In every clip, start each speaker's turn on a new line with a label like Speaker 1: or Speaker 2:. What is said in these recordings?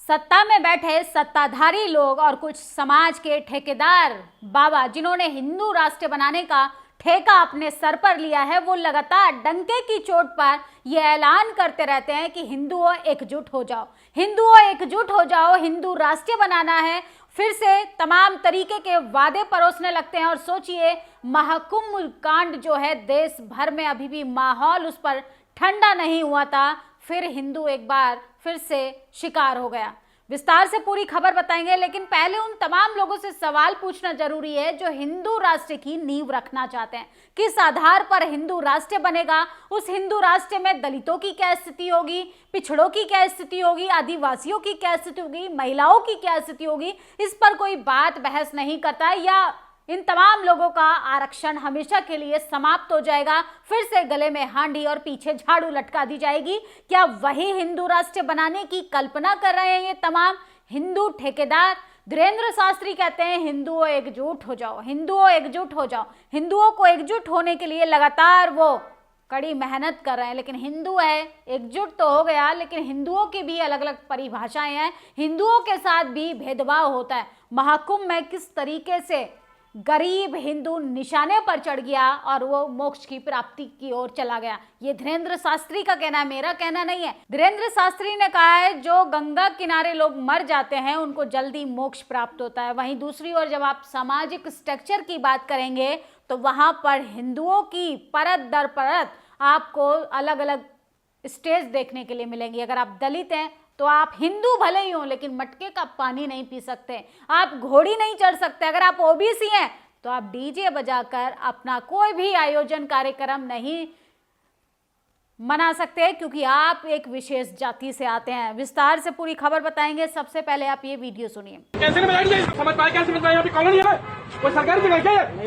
Speaker 1: सत्ता में बैठे सत्ताधारी लोग और कुछ समाज के ठेकेदार बाबा जिन्होंने हिंदू राष्ट्र बनाने का ठेका अपने सर पर लिया है, वो लगातार डंके की चोट पर यह ऐलान करते रहते हैं कि हिंदुओं एकजुट हो जाओ, हिंदुओं एकजुट हो जाओ, हिंदू राष्ट्र बनाना है। फिर से तमाम तरीके के वादे परोसने लगते हैं और सोचिए महाकुंभ कांड जो है, देश भर में अभी भी माहौल उस पर ठंडा नहीं हुआ था, फिर हिंदू एक बार फिर से शिकार हो गया। विस्तार से पूरी खबर बताएंगे, लेकिन पहले उन तमाम लोगों से सवाल पूछना जरूरी है जो हिंदू राष्ट्र की नींव रखना चाहते हैं। किस आधार पर हिंदू राष्ट्र बनेगा? उस हिंदू राष्ट्र में दलितों की क्या स्थिति होगी, पिछड़ों की क्या स्थिति होगी, आदिवासियों की क्या स्थिति होगी, महिलाओं की क्या स्थिति होगी? इस पर कोई बात बहस नहीं करता, या इन तमाम लोगों का आरक्षण हमेशा के लिए समाप्त हो जाएगा, फिर से गले में हांडी और पीछे झाड़ू लटका दी जाएगी। क्या वही हिंदू राष्ट्र बनाने की कल्पना कर रहे हैं ये तमाम हिंदू ठेकेदार? धीरेन्द्र शास्त्री कहते हैं हिंदुओं एकजुट हो जाओ, हिंदुओं एकजुट हो जाओ। हिंदुओं को एकजुट होने के लिए लगातार वो कड़ी मेहनत कर रहे हैं, लेकिन हिंदू है, एकजुट तो हो गया, लेकिन हिंदुओं की भी अलग अलग परिभाषाएं हैं, हिंदुओं के साथ भी भेदभाव होता है। महाकुंभ में किस तरीके से गरीब हिंदू निशाने पर चढ़ गया और वो मोक्ष की प्राप्ति की ओर चला गया, ये धीरेन्द्र शास्त्री का कहना है, मेरा कहना नहीं है। धीरेन्द्र शास्त्री ने कहा है जो गंगा किनारे लोग मर जाते हैं उनको जल्दी मोक्ष प्राप्त होता है। वहीं दूसरी ओर जब आप सामाजिक स्ट्रक्चर की बात करेंगे तो वहां पर हिंदुओं की परत दर परत आपको अलग अलग स्टेज देखने के लिए मिलेंगी। अगर आप दलित हैं तो आप हिंदू भले ही हो, लेकिन मटके का पानी नहीं पी सकते, आप घोड़ी नहीं चढ़ सकते। अगर आप ओबीसी हैं तो आप डीजे बजाकर अपना कोई भी आयोजन कार्यक्रम नहीं मना सकते, क्योंकि आप एक विशेष जाति से आते हैं। विस्तार से पूरी खबर बताएंगे, सबसे पहले आप ये वीडियो सुनिए।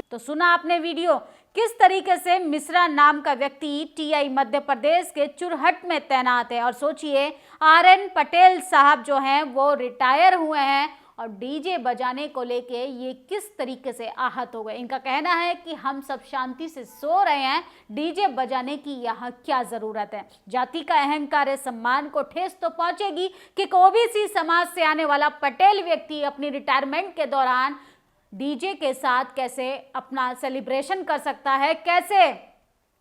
Speaker 1: तो सुना आपने वीडियो, किस तरीके से मिश्रा नाम का व्यक्ति टीआई मध्य प्रदेश के चुरहट में तैनात है। और सोचिए आरएन पटेल साहब जो हैं वो रिटायर हुए हैं और डीजे बजाने को लेके ये किस तरीके से आहत हो गए। इनका कहना है कि हम सब शांति से सो रहे हैं, डीजे बजाने की यहाँ क्या जरूरत है। जाति का अहंकार सम्मान को ठेस तो पहुंचेगी कि ओबीसी समाज से आने वाला पटेल व्यक्ति अपनी रिटायरमेंट के दौरान डीजे के साथ कैसे अपना सेलिब्रेशन कर सकता है, कैसे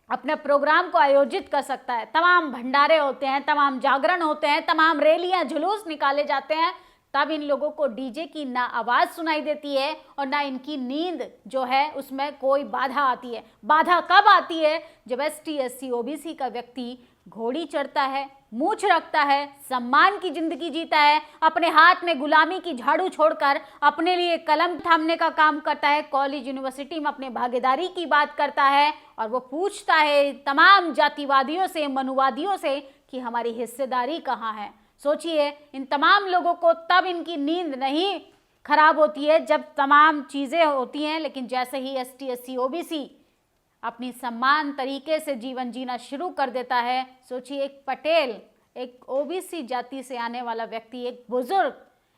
Speaker 1: अपने प्रोग्राम को आयोजित कर सकता है। तमाम भंडारे होते हैं, तमाम जागरण होते हैं, तमाम रैलियां जुलूस निकाले जाते हैं, तब इन लोगों को डीजे की ना आवाज सुनाई देती है और ना इनकी नींद जो है उसमें कोई बाधा आती है। बाधा कब आती है? जब एसटी एससी ओबीसी का व्यक्ति घोड़ी चढ़ता है, मूछ रखता है, सम्मान की जिंदगी जीता है, अपने हाथ में गुलामी की झाड़ू छोड़कर अपने लिए कलम थामने का काम करता है, कॉलेज यूनिवर्सिटी में अपने भागीदारी की बात करता है और वो पूछता है तमाम जातिवादियों से, मनुवादियों से कि हमारी हिस्सेदारी कहाँ है। सोचिए इन तमाम लोगों को तब इनकी नींद नहीं खराब होती है जब तमाम चीज़ें होती हैं, लेकिन जैसे ही एसटी एससी ओबीसी अपनी सम्मान तरीके से जीवन जीना शुरू कर देता है। सोचिए एक पटेल, एक ओबीसी जाति से आने वाला व्यक्ति, एक बुजुर्ग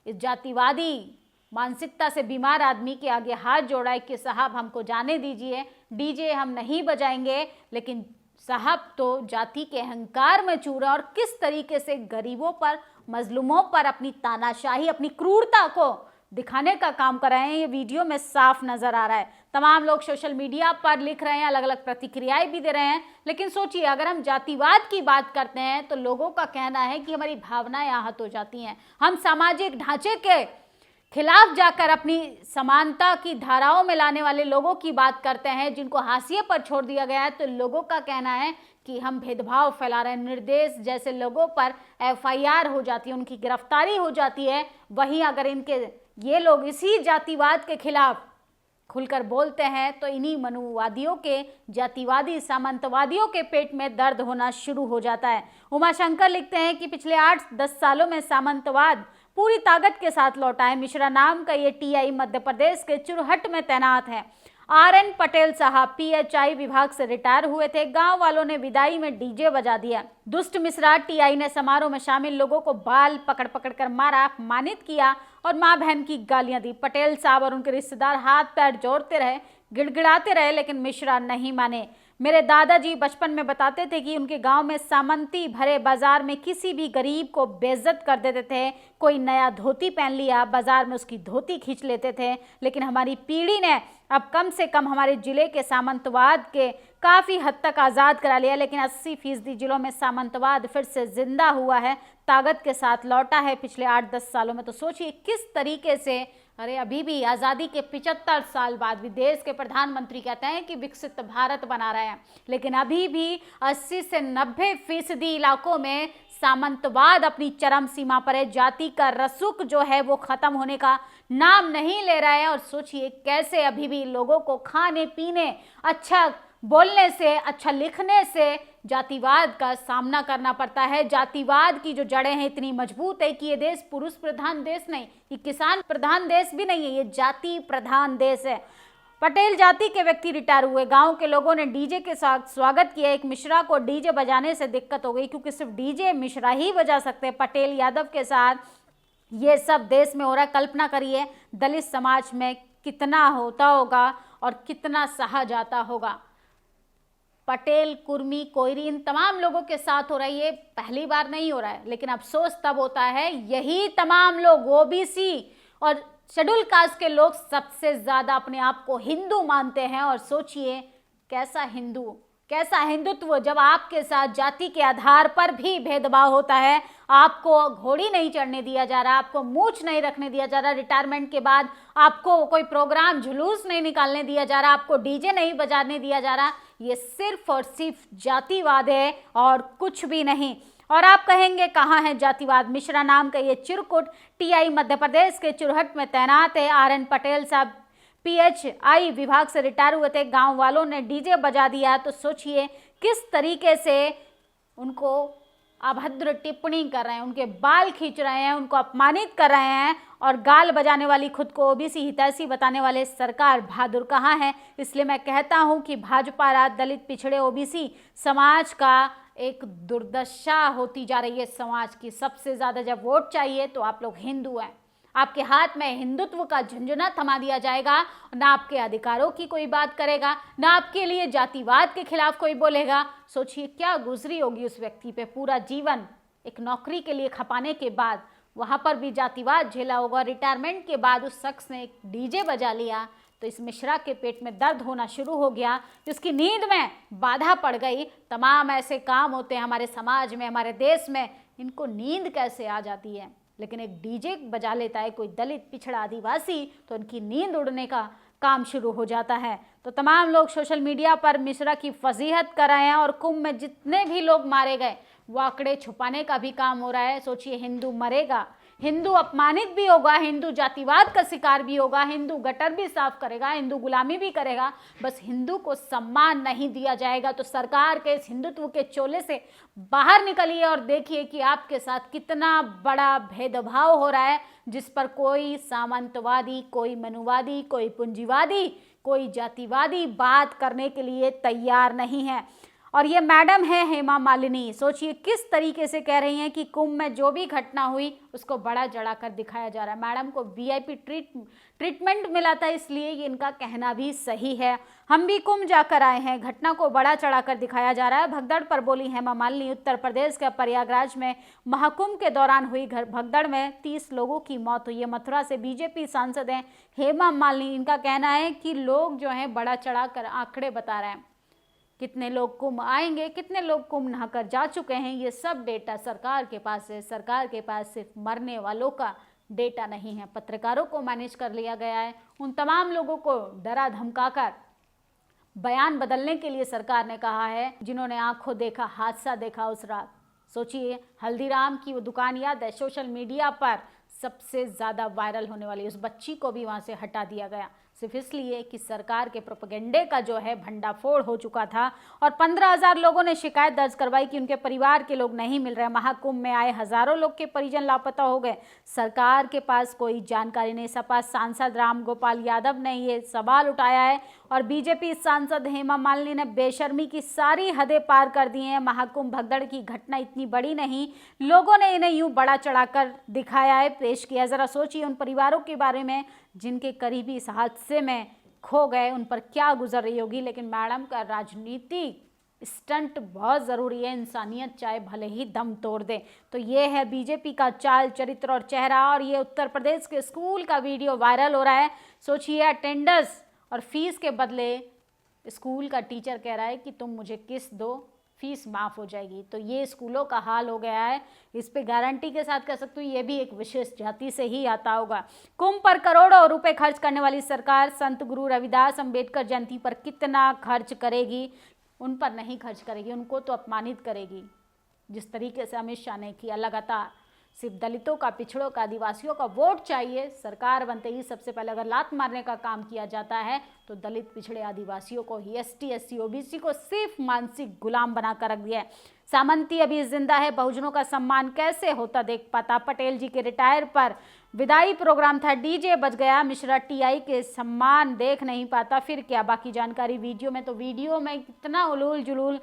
Speaker 1: इस जातिवादी मानसिकता से बीमार आदमी के आगे हाथ जोड़ा है कि साहब हमको जाने दीजिए, डीजे हम नहीं बजाएंगे, लेकिन साहब तो जाति के अहंकार में चूर है और किस तरीके से गरीबों पर, मजलूमों पर अपनी तानाशाही, अपनी क्रूरता को दिखाने का काम कर रहे हैं। ये वीडियो में साफ नजर आ रहा है। तमाम लोग सोशल मीडिया पर लिख रहे हैं, अलग अलग प्रतिक्रियाएं भी दे रहे हैं, लेकिन सोचिए अगर हम जातिवाद की बात करते हैं तो लोगों का कहना है कि हमारी भावनाएं आहत हो जाती हैं। हम सामाजिक ढांचे के खिलाफ जाकर अपनी समानता की धाराओं में लाने वाले लोगों की बात करते हैं जिनको हाशिए पर छोड़ दिया गया है, तो लोगों का कहना है कि हम भेदभाव फैला रहे हैं। निर्दोष जैसे लोगों पर एफआईआर हो जाती है, उनकी गिरफ्तारी हो जाती है। वहीं अगर इनके ये लोग इसी जातिवाद के खिलाफ खुलकर बोलते हैं तो इन्हीं मनुवादियों के, जातिवादी सामंतवादियों के पेट में दर्द होना शुरू हो जाता है। उमाशंकर लिखते हैं कि पिछले 8-10 सालों में सामंतवाद पूरी ताकत के साथ लौटा है। मिश्रा नाम का ये टीआई मध्य प्रदेश के चुरहट में तैनात है। आरएन पटेल साहब पीएचआई विभाग से रिटायर हुए थे। गांव वालों ने विदाई में डीजे बजा दिया। दुष्ट मिश्रा टीआई ने समारोह में शामिल लोगों को बाल पकड़ पकड़ कर मारा, अपमानित किया और मां बहन की गालियां दी। पटेल साहब और उनके रिश्तेदार हाथ पैर जोड़ते रहे, गिड़गिड़ाते रहे, लेकिन मिश्रा नहीं माने। मेरे दादाजी बचपन में बताते थे कि उनके गांव में सामंती भरे बाजार में किसी भी गरीब को बेइज्जत कर देते थे। कोई नया धोती पहन लिया, बाजार में उसकी धोती खींच लेते थे। लेकिन हमारी पीढ़ी ने अब कम से कम हमारे जिले के सामंतवाद के काफ़ी हद तक आज़ाद करा लिया। लेकिन 80% जिलों में सामंतवाद फिर से जिंदा हुआ है, ताकत के साथ लौटा है पिछले 8-10 सालों में। तो सोचिए किस तरीके से, अरे अभी भी आज़ादी के 75 साल बाद भी देश के प्रधानमंत्री कहते हैं कि विकसित भारत बना रहे हैं, लेकिन अभी भी 80 से 90% इलाकों में सामंतवाद अपनी चरम सीमा पर है। जाति का रसूख जो है वो खत्म होने का नाम नहीं ले रहा है। और सोचिए कैसे अभी भी लोगों को खाने पीने, अच्छा बोलने से, अच्छा लिखने से जातिवाद का सामना करना पड़ता है। जातिवाद की जो जड़ें हैं इतनी मजबूत है कि ये देश पुरुष प्रधान देश नहीं, ये किसान प्रधान देश भी नहीं है, ये जाति प्रधान देश है। पटेल जाति के व्यक्ति रिटायर हुए, गांव के लोगों ने डीजे के साथ स्वागत किया। एक मिश्रा को डीजे बजाने से दिक्कत हो गई, क्योंकि सिर्फ डीजे मिश्रा ही बजा सकते। पटेल यादव के साथ ये सब देश में हो रहा है। कल्पना करिए दलित समाज में कितना होता होगा और कितना सहा जाता होगा। पटेल, कुर्मी, कोयरी, इन तमाम लोगों के साथ हो रहा है। ये पहली बार नहीं हो रहा है, लेकिन अफसोस तब होता है यही तमाम लोग, ओबीसी और शेड्यूल कास्ट के लोग सबसे ज्यादा अपने आप को हिंदू मानते हैं। और सोचिए कैसा हिंदू, कैसा हिंदुत्व जब आपके साथ जाति के आधार पर भी भेदभाव होता है। आपको घोड़ी नहीं चढ़ने दिया जा रहा, आपको मूछ नहीं रखने दिया जा रहा, रिटायरमेंट के बाद आपको कोई प्रोग्राम जुलूस नहीं निकालने दिया जा रहा, आपको डीजे नहीं बजाने दिया जा रहा। ये सिर्फ और सिर्फ जातिवाद है और कुछ भी नहीं। और आप कहेंगे कहाँ है जातिवाद? मिश्रा नाम का ये चिरकुट टीआई मध्य प्रदेश के चुरहट में तैनात है। आरएन पटेल साहब पीएचआई विभाग से रिटायर हुए थे, गांव वालों ने डीजे बजा दिया। तो सोचिए किस तरीके से उनको अभद्र टिप्पणी कर रहे हैं, उनके बाल खींच रहे हैं, उनको अपमानित कर रहे हैं। और गाल बजाने वाली, खुद को ओबीसी हितैषी बताने वाले सरकार बहादुर कहाँ है? इसलिए मैं कहता हूं कि भाजपा राज दलित पिछड़े ओबीसी समाज का एक दुर्दशा होती जा रही है। समाज की सबसे ज्यादा जब वोट चाहिए तो आप लोग हिंदू हैं, आपके हाथ में हिंदुत्व का झंझना थमा दिया जाएगा, ना आपके अधिकारों की कोई बात करेगा, ना आपके लिए जातिवाद के खिलाफ कोई बोलेगा। सोचिए क्या गुजरी होगी उस व्यक्ति पे पूरा जीवन, एक नौकरी के लिए खपाने के बाद वहां पर भी जातिवाद झेला होगा। रिटायरमेंट के बाद उस शख्स ने एक डीजे बजा लिया तो इस मिश्रा के पेट में दर्द होना शुरू हो गया, उसकी नींद में बाधा पड़ गई। तमाम ऐसे काम होते हैं हमारे समाज में, हमारे देश में, इनको नींद कैसे आ जाती है? लेकिन एक डीजे बजा लेता है कोई दलित, पिछड़ा, आदिवासी, तो उनकी नींद उड़ने का काम शुरू हो जाता है। तो तमाम लोग सोशल मीडिया पर मिश्रा की फजीहत कर रहे हैं और कुंभ में जितने भी लोग मारे गए वो आंकड़े छुपाने का भी काम हो रहा है। सोचिए हिंदू मरेगा, हिंदू अपमानित भी होगा, हिंदू जातिवाद का शिकार भी होगा, हिंदू गटर भी साफ करेगा, हिंदू गुलामी भी करेगा, बस हिंदू को सम्मान नहीं दिया जाएगा। तो सरकार के इस हिंदुत्व के चोले से बाहर निकलिए और देखिए कि आपके साथ कितना बड़ा भेदभाव हो रहा है, जिस पर कोई सामंतवादी, कोई मनुवादी, कोई पूंजीवादी, कोई जातिवादी बात करने के लिए तैयार नहीं है। और ये मैडम है हेमा मालिनी, सोचिए किस तरीके से कह रही हैं कि कुंभ में जो भी घटना हुई उसको बड़ा चढ़ाकर दिखाया जा रहा है। मैडम को वीआईपी ट्रीटमेंट मिला था, इसलिए ये इनका कहना भी सही है। हम भी कुंभ जाकर आए हैं, घटना को बड़ा चढ़ाकर दिखाया जा रहा है, भगदड़ पर बोली हेमा मालिनी। उत्तर प्रदेश के प्रयागराज में महाकुंभ के दौरान हुई भगदड़ में 30 लोगों की मौत हुई है। मथुरा से बीजेपी सांसद हैं हेमा मालिनी, इनका कहना है कि लोग जो हैं बड़ा चढ़ाकर आंकड़े बता रहे हैं, कितने लोग कुंभ आएंगे, कितने लोग कुंभ नहाकर जा चुके हैं, ये सब डेटा सरकार के पास है। सरकार के पास सिर्फ मरने वालों का डेटा नहीं है, पत्रकारों को मैनेज कर लिया गया है। उन तमाम लोगों को डरा धमकाकर बयान बदलने के लिए सरकार ने कहा है जिन्होंने आंखों देखा हादसा देखा उस रात। सोचिए हल्दीराम की वो दुकान याद है, सोशल मीडिया पर सबसे ज़्यादा वायरल होने वाली, उस बच्ची को भी वहाँ से हटा दिया गया सिर्फ इसलिए कि सरकार के प्रोपेगेंडे का जो है भंडाफोड़ हो चुका था। और 15,000 लोगों ने शिकायत दर्ज करवाई कि उनके परिवार के लोग नहीं मिल रहे। महाकुंभ में आए हजारों लोग के परिजन लापता हो गए, सरकार के पास कोई जानकारी नहीं। सपा सांसद राम गोपाल यादव ने ये सवाल उठाया है और बीजेपी सांसद हेमा मालिनी ने बेशर्मी की सारी हदें पार कर दी हैं। महाकुंभ भगदड़ की घटना इतनी बड़ी नहीं, लोगों ने इन्हें यूं बड़ा चढ़ाकर दिखाया है, पेश किया। जरा सोचिए उन परिवारों के बारे में जिनके करीबी इस हादसे में खो गए, उन पर क्या गुजर रही होगी। लेकिन मैडम का राजनीतिक स्टंट बहुत ज़रूरी है, इंसानियत चाहे भले ही दम तोड़ दे। तो ये है बीजेपी का चाल, चरित्र और चेहरा। और ये उत्तर प्रदेश के स्कूल का वीडियो वायरल हो रहा है। सोचिए, अटेंडेंस और फीस के बदले स्कूल का टीचर कह रहा है कि तुम मुझे किस्त दो, फीस माफ़ हो जाएगी। तो ये स्कूलों का हाल हो गया है। इस पे गारंटी के साथ कह सकती हूँ ये भी एक विशेष जाति से ही आता होगा। कुंभ पर करोड़ों रुपए खर्च करने वाली सरकार संत गुरु रविदास अंबेडकर जयंती पर कितना खर्च करेगी? उन पर नहीं खर्च करेगी, उनको तो अपमानित करेगी। जिस तरीके से अमित शाह ने किया, लगातार सिर्फ दलितों का, पिछड़ों का, आदिवासियों का वोट चाहिए। सरकार बनते ही सबसे पहले अगर लात मारने का काम किया जाता है तो दलित, पिछड़े, आदिवासियों को ही, एसटी, एससी, ओबीसी को सिर्फ मानसिक गुलाम बनाकर रख दिया है। सामंती अभी जिंदा है, बहुजनों का सम्मान कैसे होता देख पाता। पटेल जी के रिटायर पर विदाई प्रोग्राम था, डीजे बज गया, मिश्रा टीआई के सम्मान देख नहीं पाता। फिर क्या, बाकी जानकारी वीडियो में। तो वीडियो में कितना उलूल जुलूल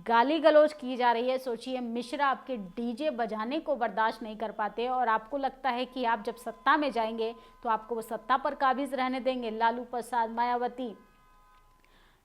Speaker 1: गाली गलौज की जा रही है। सोचिए, मिश्रा आपके डीजे बजाने को बर्दाश्त नहीं कर पाते और आपको लगता है कि आप जब सत्ता में जाएंगे तो आपको वो सत्ता पर काबिज रहने देंगे। लालू प्रसाद, मायावती,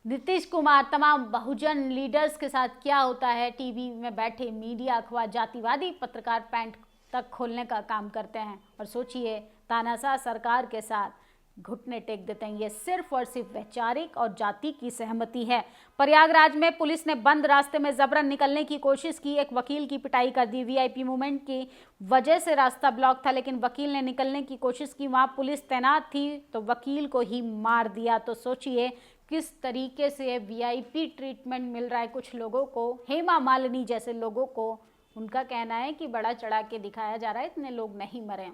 Speaker 1: नीतीश कुमार, तमाम बहुजन लीडर्स के साथ क्या होता है, टीवी में बैठे मीडिया, अखबार, जातिवादी पत्रकार पैंट तक खोलने का काम करते हैं। और सोचिए, तानाशाह सरकार के साथ घुटने टेक देते हैं। ये सिर्फ और सिर्फ वैचारिक और जाति की सहमति है। प्रयागराज में पुलिस ने बंद रास्ते में जबरन निकलने की कोशिश की, एक वकील की पिटाई कर दी। वीआईपी मूवमेंट की वजह से रास्ता ब्लॉक था, लेकिन वकील ने निकलने की कोशिश की, वहां पुलिस तैनात थी तो वकील को ही मार दिया। तो सोचिए किस तरीके से वीआईपी ट्रीटमेंट मिल रहा है कुछ लोगों को। हेमा मालिनी जैसे लोगों को उनका कहना है कि बड़ा चढ़ा के दिखाया जा रहा है, इतने लोग नहीं मरे।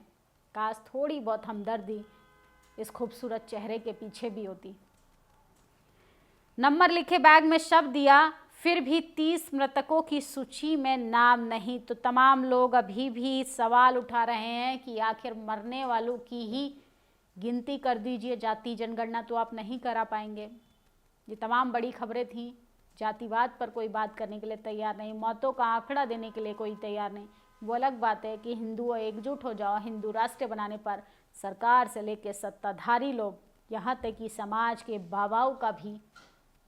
Speaker 1: काश थोड़ी बहुत हमदर्दी इस खूबसूरत चेहरे के पीछे भी होती। नंबर लिखे बैग में शव दिया, फिर भी 30 मृतकों की सूची में नाम नहीं। तो तमाम लोग अभी भी सवाल उठा रहे हैं कि आखिर मरने वालों की ही गिनती कर दीजिए, जाति जनगणना तो आप नहीं करा पाएंगे। ये तमाम बड़ी खबरें थीं। जातिवाद पर कोई बात करने के लिए तैयार नहीं, मौतों का आंकड़ा देने के लिए कोई तैयार नहीं। वो अलग बात है कि हिंदुओं एकजुट हो जाओ, हिंदू राष्ट्र बनाने पर सरकार से लेकर सत्ताधारी लोग, यहाँ तक कि समाज के बाबाओं का भी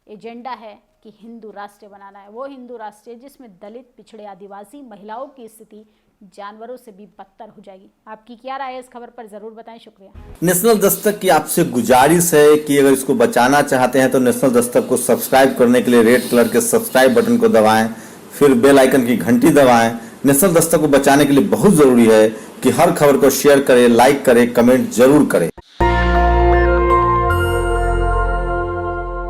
Speaker 1: एजेंडा है कि हिंदू राष्ट्र बनाना है। वो हिंदू राष्ट्र जिसमें दलित, पिछड़े, आदिवासी, महिलाओं की स्थिति जानवरों से भी बदतर हो जाएगी। आपकी क्या राय है इस खबर पर, जरूर बताएं। शुक्रिया।
Speaker 2: नेशनल दस्तक की आपसे गुजारिश है कि अगर इसको बचाना चाहते हैं तो नेशनल दस्तक को सब्सक्राइब करने के लिए रेड कलर के सब्सक्राइब बटन को दबाएं, फिर बेल आइकन की घंटी दबाएं। नेशनल दस्तक को बचाने के लिए बहुत जरूरी है कि हर खबर को शेयर करें, लाइक करें, कमेंट जरूर करें।